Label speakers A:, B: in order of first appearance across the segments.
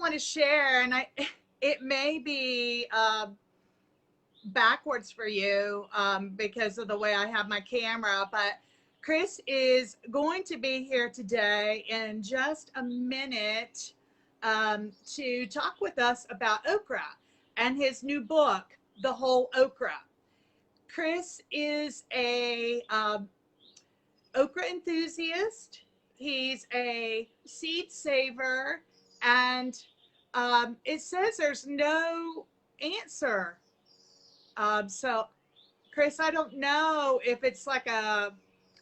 A: want to share, and it may be backwards for you because of the way I have my camera, but Chris is going to be here today in just a minute to talk with us about okra and his new book, The Whole Okra. Chris is a okra enthusiast. He's a seed saver, and it says there's no answer. So, Chris, I don't know if it's like a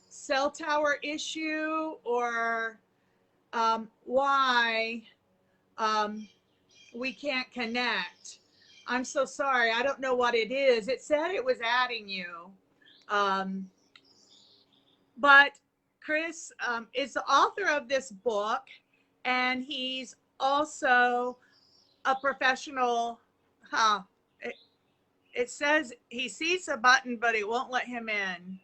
A: cell tower issue or why we can't connect. I'm so sorry. I don't know what it is. It said it was adding you. But Chris is the author of this book, and he's also a professional. It says he sees a button, but it won't let him in.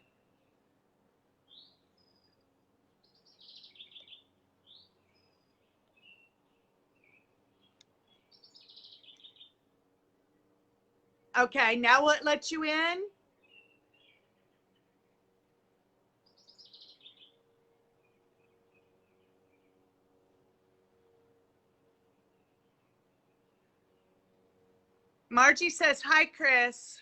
A: Okay, now will it let you in? Margie says, hi, Chris.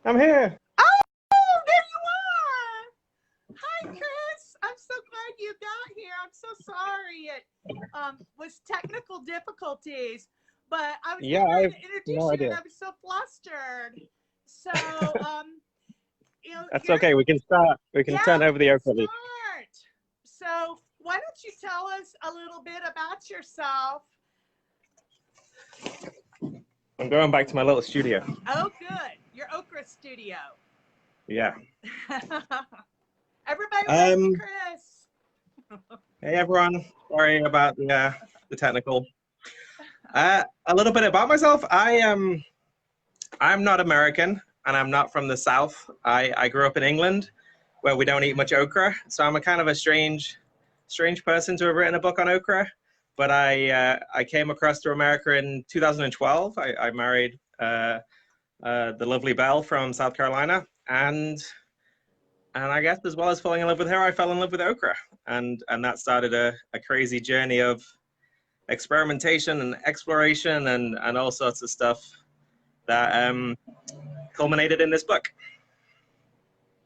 B: I'm here.
A: Oh, there you are. Hi, Chris. I'm so glad you got here. I'm so sorry. It was technical difficulties, but I was trying to introduce you, and I was so flustered. So, you know,
B: that's okay. We can start. We can turn over the okra.
A: So, why don't you tell us a little bit about yourself?
B: I'm going back to my little studio.
A: Oh, good. Your okra studio.
B: Yeah.
A: Everybody loves Chris.
B: Hey, everyone. Sorry about the technical. A little bit about myself. I'm not American, and I'm not from the South. I grew up in England, where we don't eat much okra. So I'm a kind of a strange person to have written a book on okra. But I came across to America in 2012. I married the lovely Belle from South Carolina, and I guess as well as falling in love with her, I fell in love with okra, and that started a crazy journey of experimentation and exploration and all sorts of stuff that culminated in this book.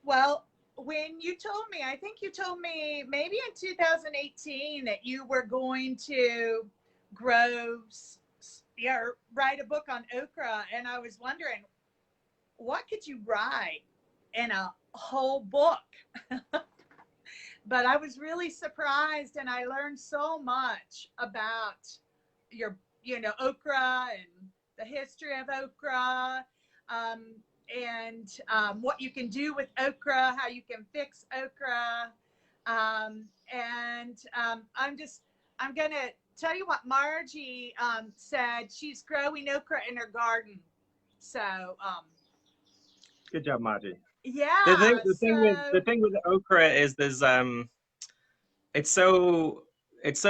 A: Well, when you told me, I think you told me maybe in 2018 that you were going to write a book on okra, and I was wondering, what could you write in a whole book? But I was really surprised, and I learned so much about your, okra and the history of okra, and what you can do with okra, how you can fix okra. I'm going to tell you what Margie said. She's growing okra in her garden. So,
B: good job, Margie.
A: Yeah.
B: The thing with the okra is there's it's so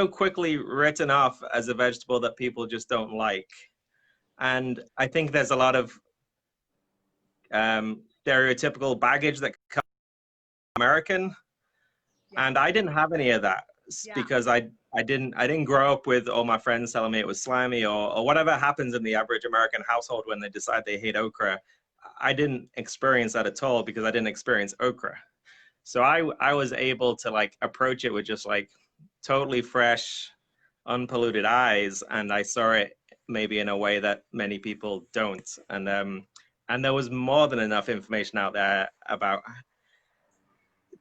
B: quickly written off as a vegetable that people just don't like, and I think there's a lot of stereotypical baggage that comes from American, and I didn't have any of that because I didn't grow up with all my friends telling me it was slimy or whatever happens in the average American household when they decide they hate okra. I didn't experience that at all because I didn't experience okra. So I was able to like approach it with just like totally fresh, unpolluted eyes, and I saw it maybe in a way that many people don't. And there was more than enough information out there about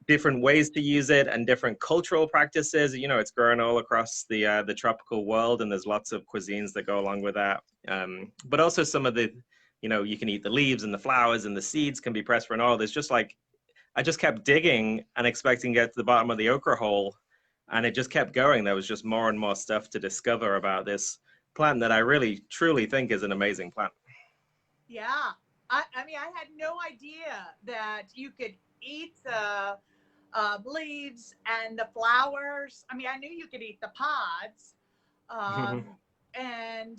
B: different ways to use it and different cultural practices. You know, it's grown all across the tropical world, and there's lots of cuisines that go along with that. But also some of the, you can eat the leaves and the flowers, and the seeds can be pressed for an oil. There's just like, I just kept digging and expecting to get to the bottom of the okra hole, and it just kept going. There was just more and more stuff to discover about this plant that I really truly think is an amazing plant.
A: Yeah. I mean, I had no idea that you could eat the leaves and the flowers. I mean, I knew you could eat the pods. And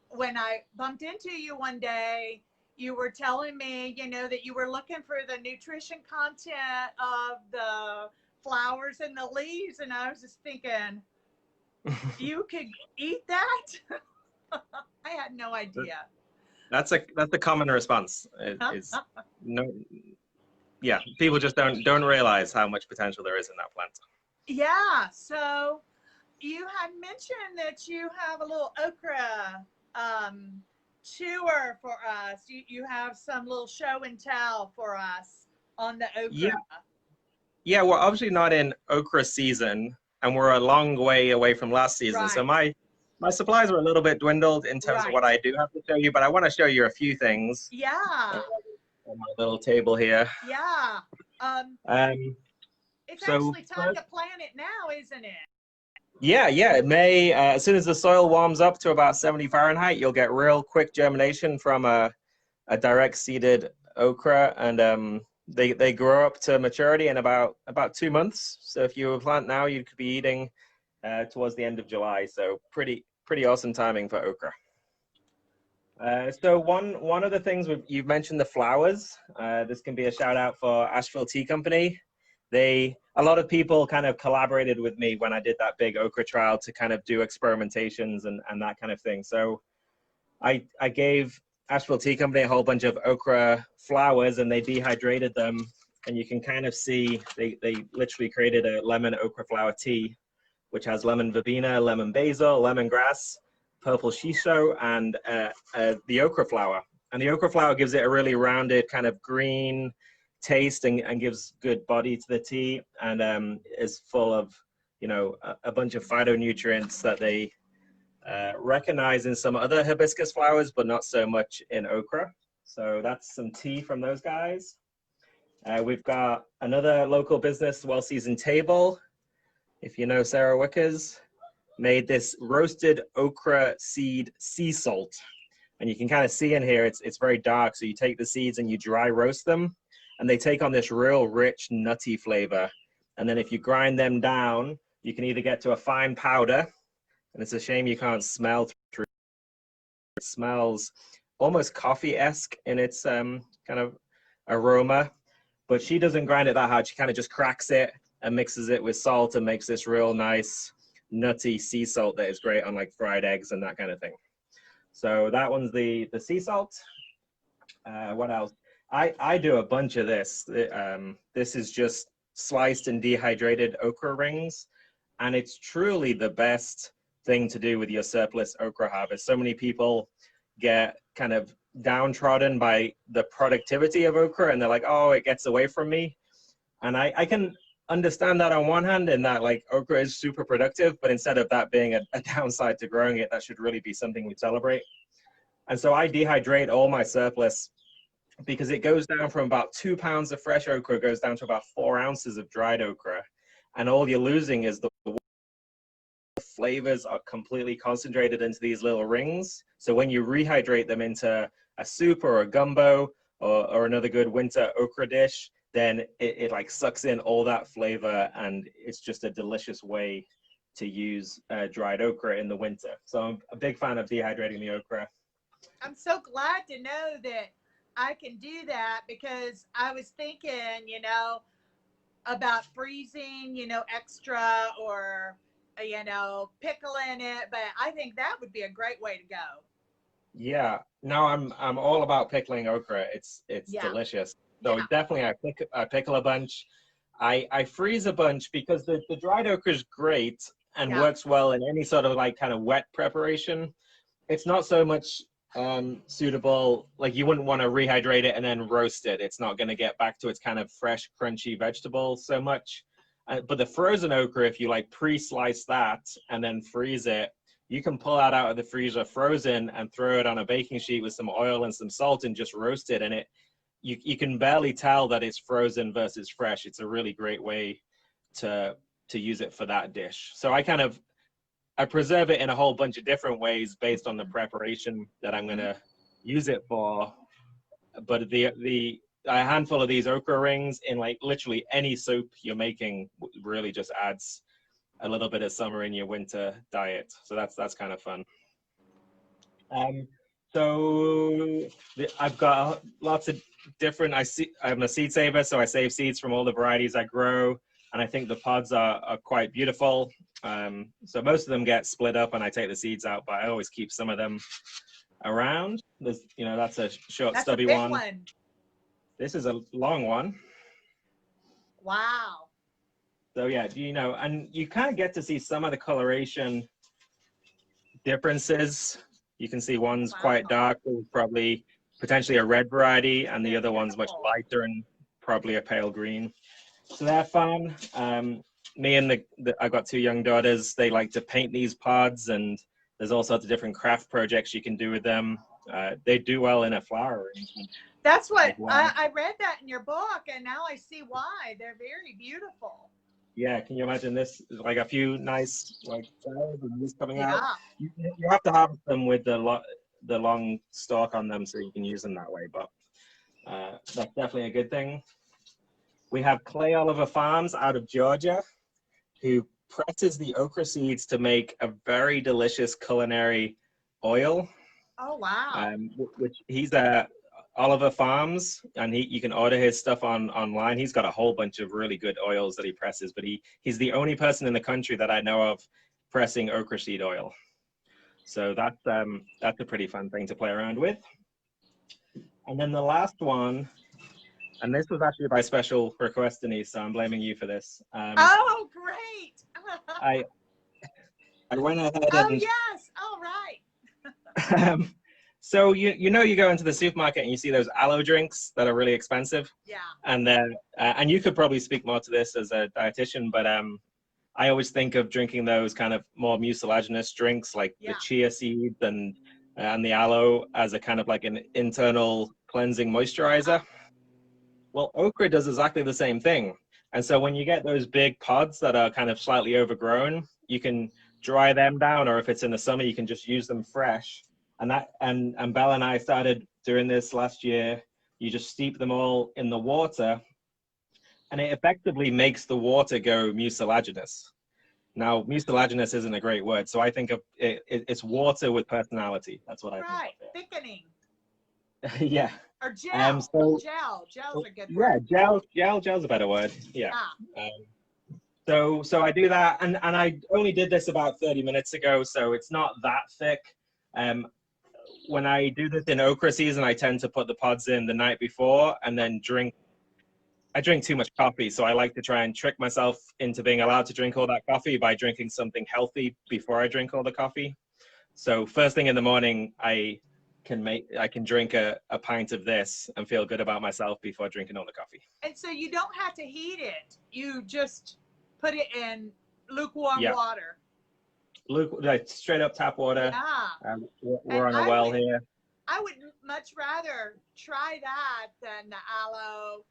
A: when I bumped into you one day, you were telling me, you know, that you were looking for the nutrition content of the flowers and the leaves. And I was just thinking, you could eat that? I had no idea.
B: That's a common response. Is no, yeah, people just don't realize how much potential there is in that plant.
A: Yeah. So you had mentioned that you have a little okra tour for us. You have some little show and tell for us on the okra.
B: Yeah, we're obviously not in okra season, and we're a long way away from last season.
A: Right.
B: So my supplies are a little bit dwindled in terms of what I do have to show you, but I want to show you a few things.
A: Yeah.
B: On my little table here.
A: Yeah. It's
B: so
A: actually time to plant it now, isn't it?
B: Yeah, it may. As soon as the soil warms up to about 70 Fahrenheit, you'll get real quick germination from a direct seeded okra, and they grow up to maturity in about 2 months. So if you plant now, you could be eating towards the end of July. So pretty awesome timing for okra. So one of the things you've mentioned the flowers. This can be a shout out for Asheville Tea Company. A lot of people kind of collaborated with me when I did that big okra trial to kind of do experimentations and that kind of thing. So I gave Asheville Tea Company a whole bunch of okra flowers, and they dehydrated them. And you can kind of see they literally created a lemon okra flower tea, which has lemon verbena, lemon basil, lemongrass, purple shiso, and the okra flower. And the okra flower gives it a really rounded kind of green taste and gives good body to the tea, and is full of, you know, a bunch of phytonutrients that they recognize in some other hibiscus flowers, but not so much in okra. So that's some tea from those guys. We've got another local business, Well Seasoned Table. If you know Sarah Wickers, made this roasted okra seed sea salt. And you can kind of see in here, it's very dark. So you take the seeds and you dry roast them, and they take on this real rich, nutty flavor. And then if you grind them down, you can either get to a fine powder, and it's a shame you can't smell through. It smells almost coffee-esque in its kind of aroma, but she doesn't grind it that hard. She kind of just cracks it and mixes it with salt and makes this real nice, nutty sea salt that is great on like fried eggs and that kind of thing. So that one's the sea salt. What else? I do a bunch of this. This is just sliced and dehydrated okra rings, and it's truly the best thing to do with your surplus okra harvest. So many people get kind of downtrodden by the productivity of okra, and they're like, oh, it gets away from me. And I can understand that on one hand, in that like okra is super productive, but instead of that being a downside to growing it, that should really be something we celebrate. And so I dehydrate all my surplus, because it goes down from about 2 pounds of fresh okra, goes down to about 4 ounces of dried okra. And all you're losing is the flavors are completely concentrated into these little rings. So when you rehydrate them into a soup or a gumbo or another good winter okra dish, then it like sucks in all that flavor, and it's just a delicious way to use dried okra in the winter. So I'm a big fan of dehydrating the okra.
A: I'm so glad to know that I can do that, because I was thinking, you know, about freezing, you know, extra, or, you know, pickling it, but I think that would be a great way to go.
B: Yeah, no, I'm all about pickling okra. It's delicious. So definitely I pickle a bunch. I freeze a bunch because the dried okra is great and works well in any sort of like kind of wet preparation. It's not so much suitable, like you wouldn't want to rehydrate it and then roast it. It's not going to get back to its kind of fresh, crunchy vegetable so much. But the frozen okra, if you like pre-slice that and then freeze it, you can pull that out of the freezer frozen and throw it on a baking sheet with some oil and some salt and just roast it. And you can barely tell that it's frozen versus fresh. It's a really great way to use it for that dish. So I kind of I preserve it in a whole bunch of different ways based on the preparation that I'm gonna use it for. But a handful of these okra rings in like literally any soup you're making really just adds a little bit of summer in your winter diet. So that's kind of fun. So I've got lots of different. I'm a seed saver, so I save seeds from all the varieties I grow, and I think the pods are quite beautiful. So most of them get split up, and I take the seeds out, but I always keep some of them around. There's, that's a short, stubby one. This is a long one.
A: Wow.
B: So yeah, and you kind of get to see some of the coloration differences. You can see one's quite dark, probably potentially a red variety, and the other one's much lighter and probably a pale green. So they're fun. Me and I've got 2 young daughters. They like to paint these pods, and there's all sorts of different craft projects you can do with them. They do well in a flower arrangement.
A: That's what I read that in your book, and now I see why. They're very beautiful.
B: Yeah, can you imagine this? Like a few nice flowers and this coming out. You have to harvest them with the long stalk on them so you can use them that way. But that's definitely a good thing. We have Clay Oliver Farms out of Georgia, who presses the okra seeds to make a very delicious culinary oil.
A: Oh wow!
B: Which he's Oliver Farms, and you can order his stuff online. He's got a whole bunch of really good oils that he presses, but he's the only person in the country that I know of pressing okra seed oil. So that's a pretty fun thing to play around with. And then the last one, and this was actually by special request, Denise, so I'm blaming you for this.
A: Oh, great!
B: I went ahead and...
A: Oh yes! All right.
B: So you go into the supermarket and you see those aloe drinks that are really expensive.
A: Yeah.
B: And then and you could probably speak more to this as a dietitian, but I always think of drinking those kind of more mucilaginous drinks like the chia seeds and the aloe as a kind of like an internal cleansing moisturizer. Well, okra does exactly the same thing. And so when you get those big pods that are kind of slightly overgrown, you can dry them down, or if it's in the summer, you can just use them fresh. And Bella and I started doing this last year. You just steep them all in the water, and it effectively makes the water go mucilaginous. Now, mucilaginous isn't a great word, so I think of it's water with personality. That's what I think.
A: Right, thickening.
B: Yeah.
A: Or gel. Gel's a good word.
B: Yeah, gel's a better word. Yeah. So I do that, and I only did this about 30 minutes ago, so it's not that thick. When I do this in okra season, I tend to put the pods in the night before and then I drink too much coffee, so I like to try and trick myself into being allowed to drink all that coffee by drinking something healthy before I drink all the coffee. So first thing in the morning, I can drink a pint of this and feel good about myself before drinking all the coffee.
A: And so you don't have to heat it. You just put it in lukewarm water.
B: Like straight up tap water.
A: Yeah.
B: We're on a well here.
A: I would much rather try that than the aloe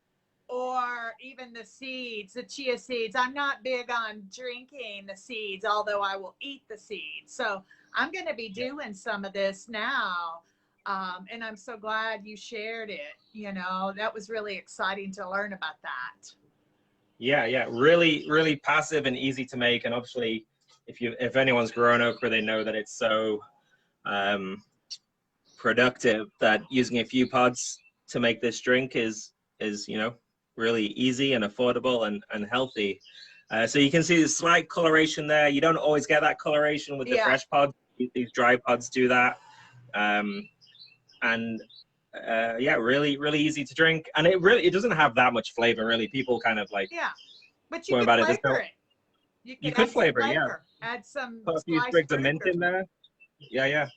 A: or even the seeds, the chia seeds. I'm not big on drinking the seeds, although I will eat the seeds. So I'm going to be doing some of this now. And I'm so glad you shared it. That was really exciting to learn about that.
B: Yeah. Really, really passive and easy to make. And obviously, if anyone's grown okra, they know that it's so productive that using a few pods to make this drink is really easy and affordable and healthy. So you can see the slight coloration there. You don't always get that coloration with the fresh pods. These dry pods do that. Really, really easy to drink. And it doesn't have that much flavor, really. People kind of like
A: but you can flavor it.
B: You could flavor it, yeah.
A: Add some
B: put a few sprigs of mint in there. Yeah.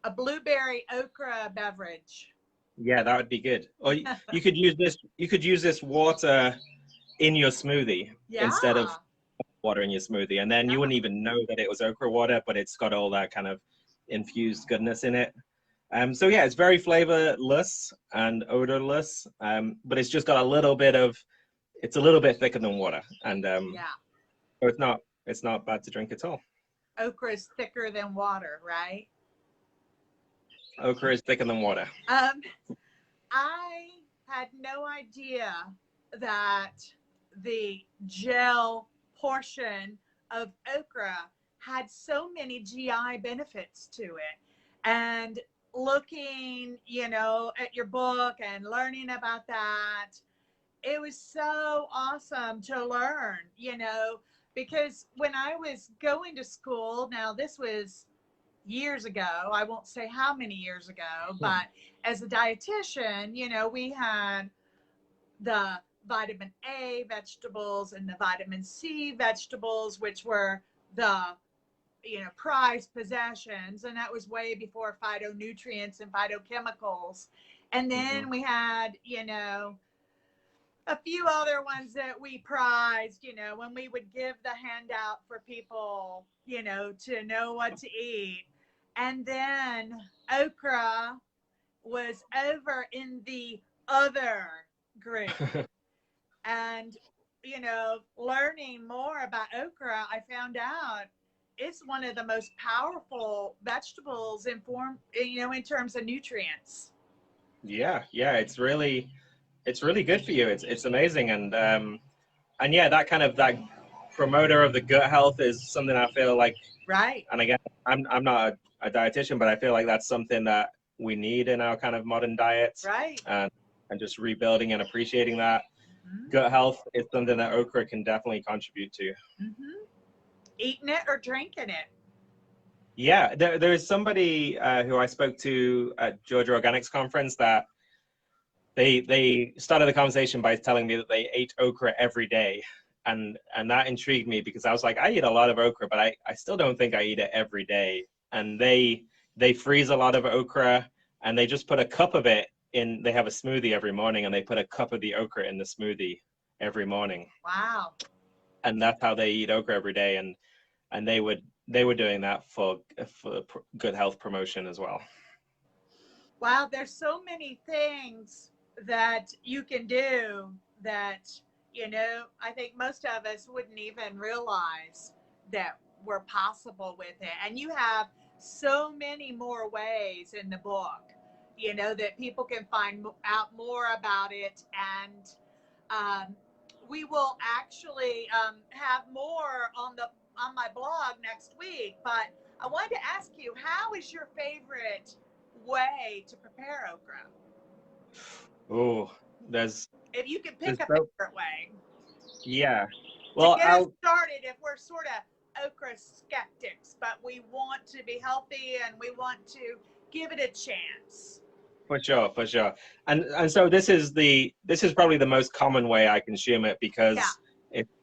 A: A blueberry okra beverage.
B: Yeah, that would be good. Or you could use this. You could use this water in your smoothie instead of water in your smoothie, and then you wouldn't even know that it was okra water, but it's got all that kind of infused goodness in it. So yeah, it's very flavorless and odorless, but it's just got a little bit it's a little bit thicker than water, and so it's not bad to drink at all.
A: okra is thicker than water, right?
B: Okra is thicker than water.
A: I had no idea that the gel portion of okra had so many GI benefits to it. And looking, at your book and learning about that, it was so awesome to learn, because when I was going to school, now this was years ago, I won't say how many years ago, but as a dietitian, we had the vitamin A vegetables and the vitamin C vegetables, which were the prized possessions, and that was way before phytonutrients and phytochemicals. And then we had a few other ones that we prized, when we would give the handout for people, to know what to eat. And then okra was over in the other group. And, learning more about okra, I found out it's one of the most powerful vegetables in terms of nutrients.
B: Yeah, it's really good for you. It's amazing. And yeah, that promoter of the gut health is something I feel like,
A: right.
B: And again, I'm not a dietitian, but I feel like that's something that we need in our kind of modern diets.
A: Right.
B: And just rebuilding and appreciating that. Gut health is something that okra can definitely contribute to.
A: Eating it or drinking it?
B: Yeah, there's somebody who I spoke to at Georgia Organics Conference that they started the conversation by telling me that they ate okra every day. And that intrigued me because I was like, I eat a lot of okra, but I still don't think I eat it every day. And they freeze a lot of okra and they just put a cup of it in. They have a smoothie every morning and they put a cup of the okra in the smoothie every morning.
A: Wow.
B: And that's how they eat okra every day. And they were doing that for good health promotion as well.
A: Wow, there's so many things that you can do that, I think most of us wouldn't even realize that were possible with it. And you have so many more ways in the book, that people can find out more about it. And we will actually have more on my blog next week. But I wanted to ask you, how is your favorite way to prepare okra?
B: Oh,
A: if you could pick a favorite way.
B: Yeah. Well,
A: to get us started, if we're sort of okra skeptics, but we want to be healthy and we want to give it a chance.
B: For sure. And so this is probably the most common way I consume it because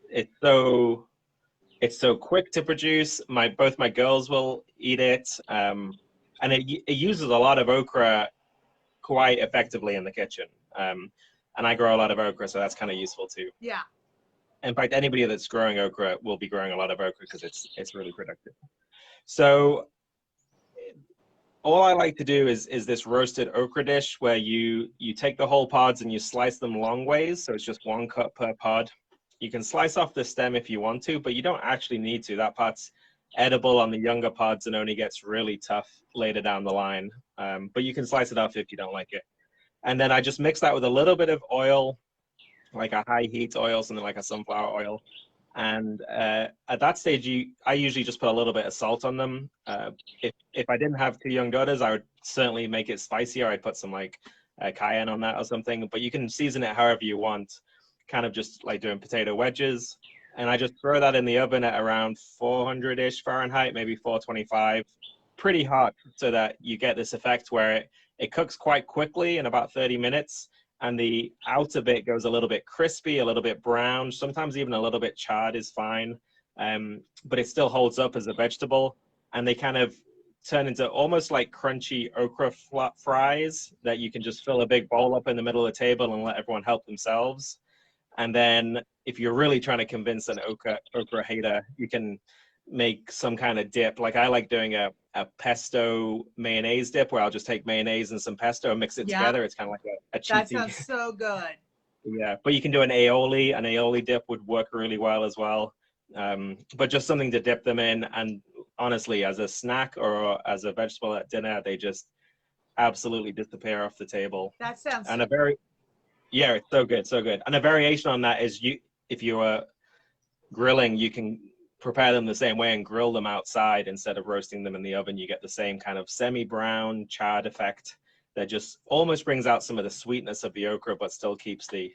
B: it's so quick to produce. Both my girls will eat it. And it uses a lot of okra quite effectively in the kitchen. And I grow a lot of okra, so that's kind of useful too.
A: Yeah.
B: In fact, anybody that's growing okra will be growing a lot of okra because it's really productive. So all I like to do is this roasted okra dish where you take the whole pods and you slice them long ways. So it's just 1 cup per pod. You can slice off the stem if you want to, but you don't actually need to. That part's edible on the younger pods and only gets really tough later down the line. But you can slice it off if you don't like it. And then I just mix that with a little bit of oil, like a high heat oil, something like a sunflower oil. And at that stage, I usually just put a little bit of salt on them. If I didn't have 2 young daughters, I would certainly make it spicier. I'd put some like cayenne on that or something. But you can season it however you want, kind of just like doing potato wedges. And I just throw that in the oven at around 400-ish Fahrenheit, maybe 425, pretty hot, so that you get this effect where it cooks quite quickly in about 30 minutes. And the outer bit goes a little bit crispy, a little bit brown, sometimes even a little bit charred is fine. But it still holds up as a vegetable. And they kind of turn into almost like crunchy okra fries that you can just fill a big bowl up in the middle of the table and let everyone help themselves. And then if you're really trying to convince an okra hater, you can make some kind of dip. Like I like doing a pesto mayonnaise dip where I'll just take mayonnaise and some pesto and mix it together. It's kind of like a cheesy.
A: That sounds so good.
B: Yeah, but you can do an aioli. An aioli dip would work really well as well. But just something to dip them in. And honestly, as a snack or as a vegetable at dinner, they just absolutely disappear off the table.
A: That sounds
B: And
A: so good.
B: yeah, it's so good, so good. And a variation on that is if you are grilling, you can prepare them the same way and grill them outside instead of roasting them in the oven. You get the same kind of semi-brown charred effect that just almost brings out some of the sweetness of the okra, but still keeps the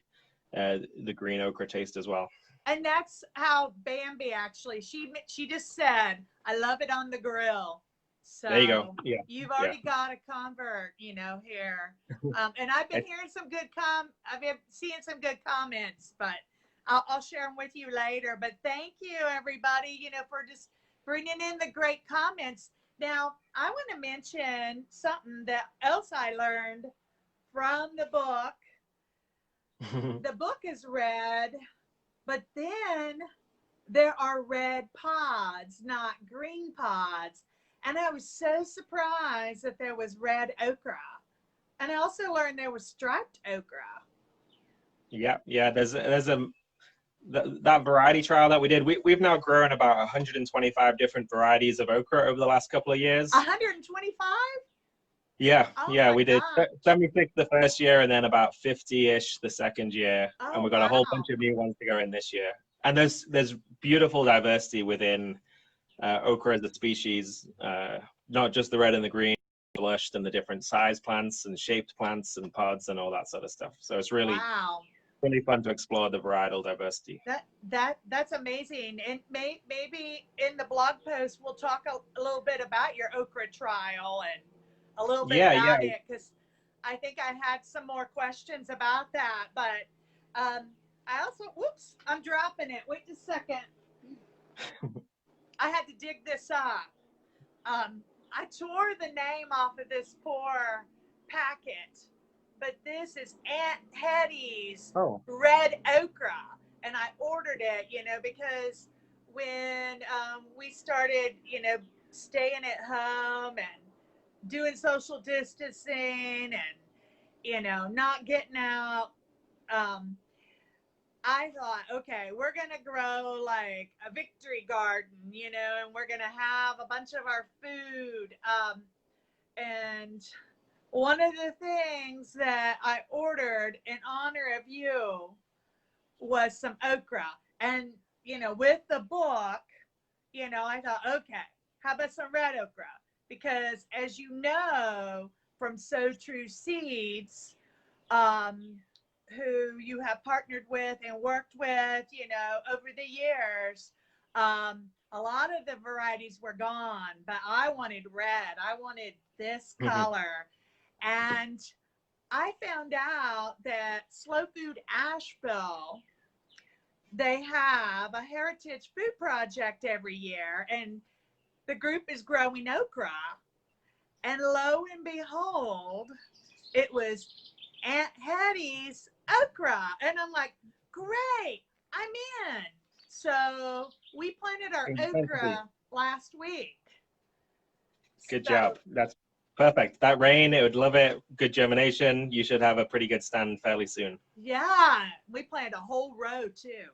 B: green okra taste as well.
A: And that's how Bambi actually, she just said, I love it on the grill.
B: There you go.
A: So
B: Yeah,
A: you've
B: yeah.
A: already got a convert, here. And I've been hearing some I've been seeing some good comments, but I'll share them with you later. But thank you, everybody, for just bringing in the great comments. Now, I want to mention something that else I learned from the book. The book is red, but then there are red pods, not green pods. And I was so surprised that there was red okra. And I also learned there was striped okra.
B: Yeah. There's that variety trial that we did. We've now grown about 125 different varieties of okra over the last couple of years.
A: 125?
B: Yeah,
A: Oh
B: yeah,
A: my
B: we did
A: gosh.
B: 76 the first year and then about 50-ish the second year.
A: Oh,
B: And we got a whole bunch of new ones to go in this year. And there's beautiful diversity within okra as a species, not just the red and the green, blushed and the different size plants and shaped plants and pods and all that sort of stuff. So it's really fun to explore the varietal diversity.
A: That's amazing. And maybe in the blog post we'll talk a little bit about your okra trial and a little bit about it, because I think I had some more questions about that. But I also, whoops, I'm dropping it. Wait a second. I had to dig this up. I tore the name off of this poor packet, but this is Aunt Hetty's red okra, and I ordered it, because when we started, staying at home and doing social distancing and not getting out, I thought, okay, we're going to grow like a victory garden, and we're going to have a bunch of our food. And one of the things that I ordered in honor of you was some okra. And, with the book, I thought, okay, how about some red okra? Because as you know, from So True Seeds, who you have partnered with and worked with, over the years, a lot of the varieties were gone, but I wanted red. I wanted this color. And I found out that Slow Food Asheville, they have a heritage food project every year, and the group is growing okra. And lo and behold, it was Aunt Hattie's okra. And I'm like, great, I'm in. So we planted our okra last week.
B: Good job. That's perfect. That rain, it would love it. Good germination. You should have a pretty good stand fairly soon.
A: Yeah, we planted a whole row too.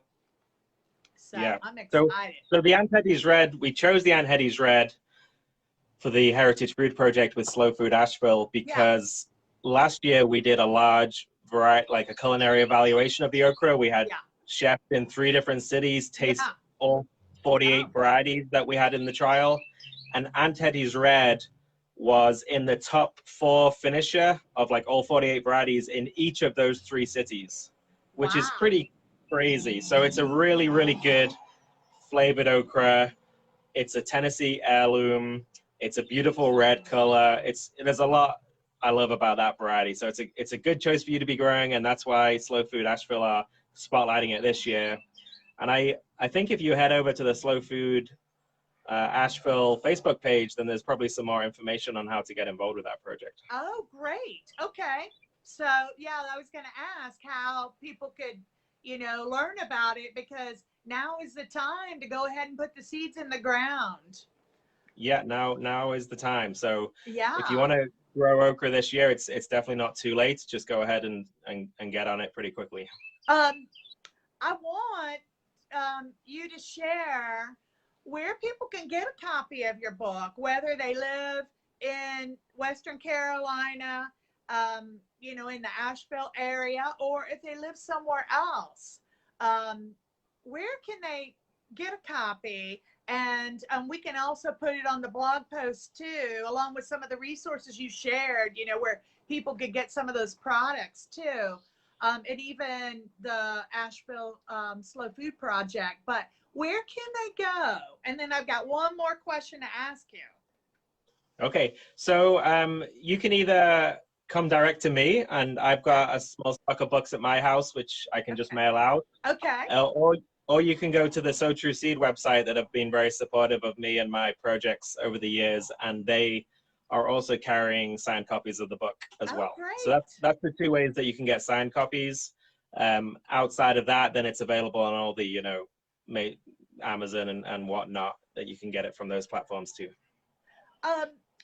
A: So yeah. I'm excited.
B: So the Aunt Hetty's Red, we chose the Aunt Hetty's Red for the Heritage Food Project with Slow Food Asheville because last year we did a large variety, like a culinary evaluation of the okra. We had chefs in 3 different cities taste all 48 varieties that we had in the trial. And Aunt Hetty's Red was in the top 4 finisher of like all 48 varieties in each of those 3 cities, which is pretty crazy. So it's a really, really good flavored okra. It's a Tennessee heirloom. It's a beautiful red color. There's a lot I love about that variety. So it's a good choice for you to be growing, and that's why Slow Food Asheville are spotlighting it this year. And I think if you head over to the Slow Food Asheville Facebook page, then there's probably some more information on how to get involved with that project.
A: Oh, great. Okay. So yeah, I was going to ask how people could, learn about it, because now is the time to go ahead and put the seeds in the ground.
B: Yeah, now is the time. So if you want to grow okra this year, it's definitely not too late. Just go ahead and get on it pretty quickly.
A: I want you to share where people can get a copy of your book, whether they live in Western Carolina, you know, in the Asheville area, or if they live somewhere else. Where can they get a copy? And we can also put it on the blog post too, along with some of the resources you shared, you know, where people could get some of those products too. And even the Asheville Slow Food Project. But where can they go? And then I've got one more question to ask you.
B: Okay, so you can either come direct to me, and I've got a small stock of books at my house, which I can just mail out.
A: Okay.
B: Or you can go to the So True Seed website that have been very supportive of me and my projects over the years, and they are also carrying signed copies of the book as well.
A: Great.
B: So that's the two ways that you can get signed copies. Outside of that, then it's available on all the, you know, Amazon and whatnot, that you can get it from those platforms too.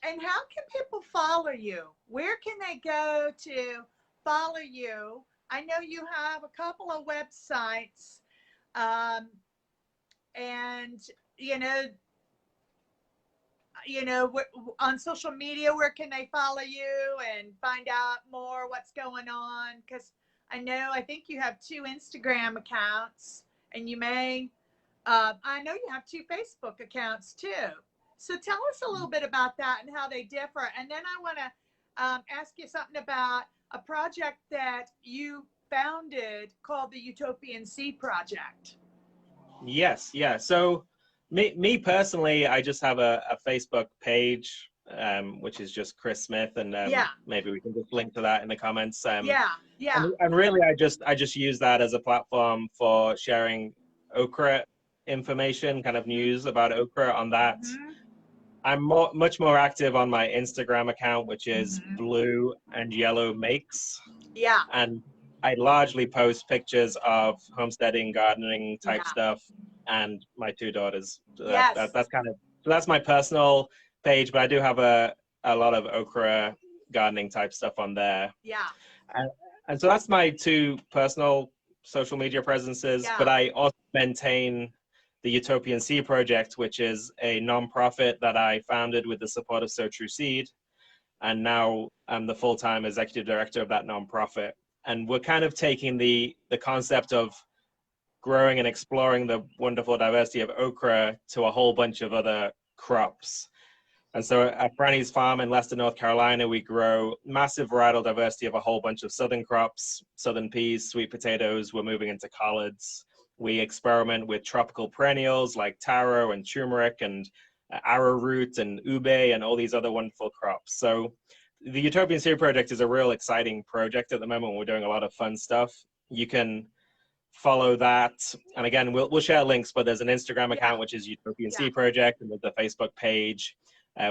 A: And how can people follow you? Where can they go to follow you? I know you have a couple of websites, and you know, on social media, where can they follow you and find out more what's going on? Because I think you have 2 Instagram accounts, and you may, I know you have 2 Facebook accounts too. So tell us a little bit about that and how they differ. And then I want to ask you something about a project that you founded called the Utopian Seed Project.
B: Yes, yeah. So me personally, I just have a Facebook page, which is just Chris Smith, and maybe we can just link to that in the comments.
A: Yeah.
B: And really, I just use that as a platform for sharing okra information, kind of news about okra on that.
A: Mm-hmm.
B: I'm much more active on my Instagram account, which is Blue and Yellow Makes.
A: Yeah.
B: And I largely post pictures of homesteading, gardening type stuff, and my 2 daughters. So that's my personal page, but I do have a lot of okra gardening type stuff on there.
A: Yeah.
B: And so that's my 2 personal social media presences.
A: Yeah.
B: But I also maintain the Utopian Seed Project, which is a nonprofit that I founded with the support of So True Seed. And now I'm the full-time executive director of that nonprofit. And we're kind of taking the concept of growing and exploring the wonderful diversity of okra to a whole bunch of other crops. And so at Franny's Farm in Leicester, North Carolina, we grow massive varietal diversity of a whole bunch of southern crops, southern peas, sweet potatoes. We're moving into collards. We experiment with tropical perennials like taro and turmeric and arrowroot and ube and all these other wonderful crops. So the Utopian Seed Project is a real exciting project at the moment. We're doing a lot of fun stuff. You can follow that. And again, we'll share links, but there's an Instagram account, which is Utopian Seed Project, and there's a Facebook page.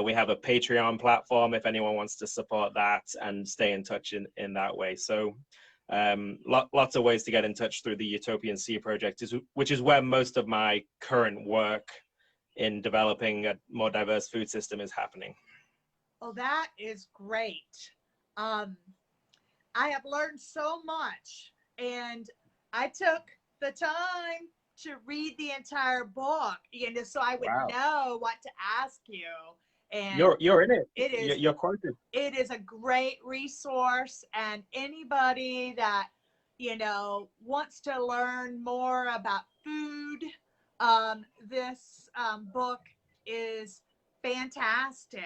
B: We have a Patreon platform if anyone wants to support that and stay in touch in that way. So lots of ways to get in touch through the Utopian Seed Project, which is where most of my current work in developing a more diverse food system is happening.
A: Oh, that is great. I have learned so much, and I took the time to read the entire book, so I would know what to ask you. And
B: you're in it.
A: It is.
B: You're quoted.
A: It is a great resource, and anybody that wants to learn more about food, this book is fantastic.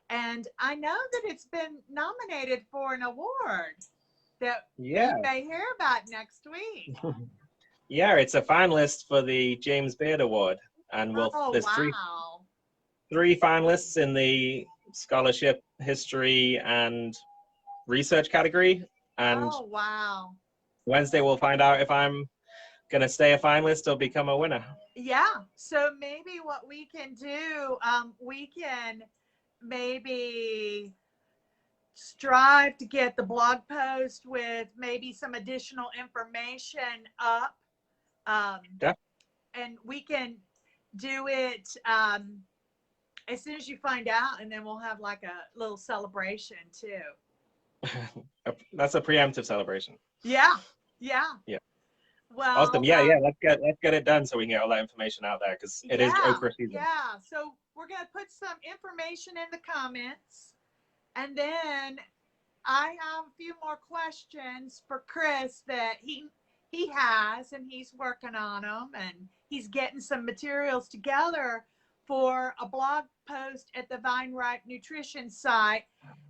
A: And I know that it's been nominated for an award that we may hear about next week.
B: Yeah, it's a finalist for the James Beard Award, and there's 3 finalists in the scholarship, history, and research category. And Wednesday we'll find out if I'm gonna stay a finalist or become a winner.
A: Yeah. So maybe what we can do, we can maybe strive to get the blog post with maybe some additional information up. And we can do it as soon as you find out, and then we'll have like a little celebration too.
B: That's a preemptive celebration.
A: Yeah. Well,
B: Awesome. Yeah, let's get it done so we can get all that information out there because it is
A: yeah,
B: okra season.
A: yeah. So we're gonna put some information in the comments, and then I have a few more questions for Chris that he has, and he's working on them, and he's getting some materials together for a blog post at the Vine Ripe Nutrition site.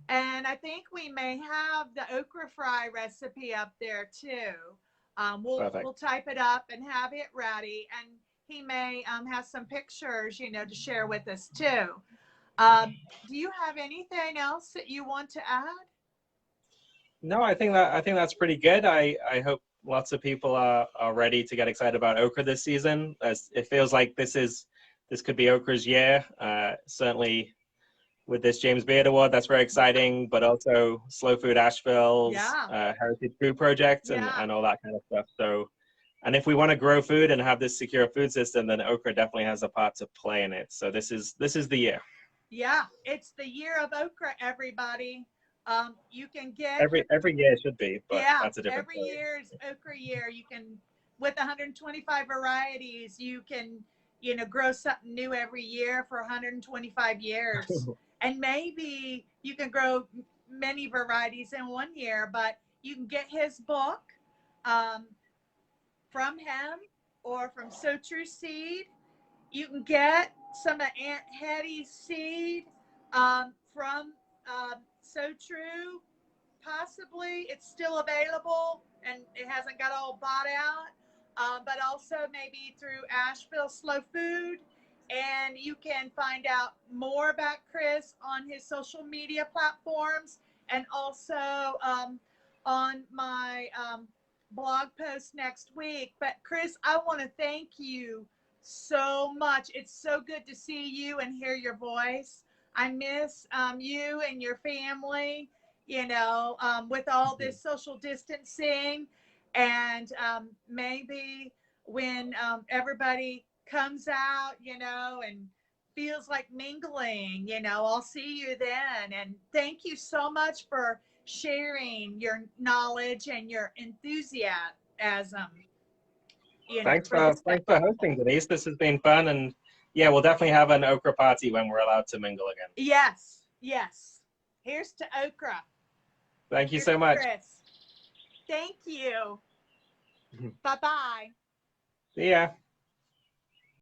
A: And I think we may have the okra fry recipe up there too. We'll
B: Perfect.
A: type it up and have it ready, and he may have some pictures, to share with us too. Do you have anything else that you want to add?
B: No, I think that's pretty good. I hope lots of people are ready to get excited about okra this season. As it feels like this could be okra's year. Certainly with this James Beard Award, that's very exciting. But also Slow Food Asheville's
A: Yeah,
B: Heritage Food Project
A: yeah.
B: and all that kind of stuff. So, and if we want to grow food and have this secure food system, then okra definitely has a part to play in it. So this is the year.
A: Yeah, it's the year of okra, everybody. You can get
B: Every year should be, but
A: yeah,
B: that's a different
A: every
B: story.
A: year is okra year. You can, with 125 varieties, you can, grow something new every year for 125 years. And maybe you can grow many varieties in one year, but you can get his book um, from him or from So True Seed. You can get some of Aunt Hetty's seed from So True. Possibly it's still available and it hasn't got all bought out, but also maybe through Asheville Slow Food. And you can find out more about Chris on his social media platforms and also on my blog post next week. But Chris, I want to thank you so much. It's so good to see you and hear your voice. I miss you and your family, with all this social distancing. And maybe when everybody comes out, and feels like mingling, I'll see you then. And thank you so much for sharing your knowledge and your enthusiasm, for this stuff.
B: Thanks for hosting, Denise. This has been fun, and yeah, we'll definitely have an okra party when we're allowed to mingle again.
A: Yes, yes. Here's to okra.
B: Thank you
A: Here's
B: so
A: to
B: much.
A: Chris. Thank you. Bye-bye.
B: See ya.